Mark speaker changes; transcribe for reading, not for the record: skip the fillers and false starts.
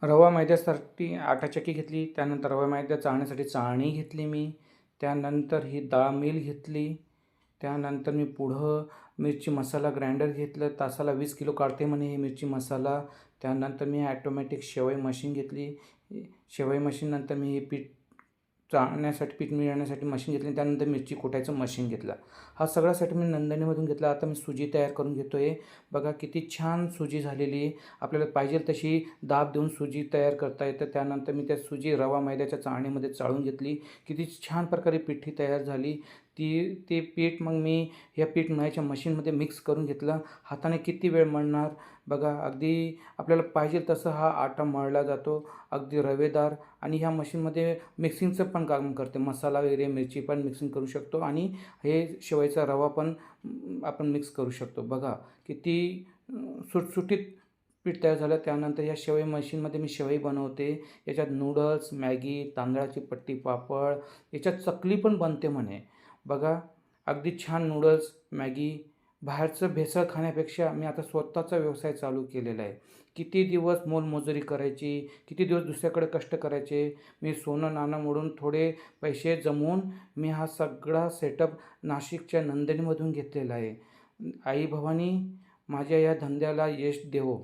Speaker 1: रवा मैद्यासाठी आटा चक्की घेतली, त्यानंतर रवा मैदा चाळण्यासाठी चाळणी घेतली मी, त्यानंतर ही डाळ मिल घेतली, त्यानंतर मी पुढं मिरची मसाला ग्राइंडर घेतलं, तासाला 20 किलो काढते म्हणे हे मिरची मसाला. त्यानंतर मी ॲटोमॅटिक शेवई मशीन घेतली. शेवई मशीननंतर मी हे पीठ चाळण्यासाठी पीठ मिळवण्यासाठी मशीन घेतली, त्यानंतर मिरची कुटायचं मशीन घेतलं. हा सगळ्यासाठी मी नंदनीमधून घेतला. आता मी सुजी तयार करून घेतो आहे. बघा किती छान सुजी झालेली आहे. आपल्याला पाहिजे तशी दाब देऊन सुजी तयार करता येतं. त्यानंतर मी त्या सुजी रवा मैद्याच्या चाळणीमध्ये चाळून घेतली. किती छान प्रकारे पिठी तयार झाली. ते पीठ मग मी ह्या पीठ मळायच्या मशीनमध्ये मिक्स करून घेतलं. हाताने किती वेळ मळणार बघा. अगदी आपल्याला पाहिजे तसं हा आटा मळला जातो, अगदी रवेदार. आणि ह्या मशीनमध्ये मिक्सिंगचं पण काम करते. मसाला वगैरे मिरची पण मिक्सिंग करू शकतो आणि हे शेवईचा रवा पण आपण मिक्स करू शकतो. बघा किती सुटसुटीत पीठ तयार झालं. त्यानंतर या शेवई मशीनमध्ये मी शेवई बनवते. याच्यात नूडल्स, मॅगी, तांदळाची पट्टी, पापड, याच्यात चकली पण बनते म्हणे. बघा अगदी छान नूडल्स, मॅगी. बाहेरचं भेसळ खाण्यापेक्षा मी आता स्वतःचा व्यवसाय चालू केलेला आहे. किती दिवस मोलमजुरी करायची, किती दिवस दुसऱ्याकडे कष्ट करायचे. मी सोनं नाणं मोडून थोडे पैसे जमवून मी हा सगळा सेटअप नाशिकच्या नंदिनीमधून घेतलेला आहे. आई भवानी माझ्या या धंद्याला यश देवो.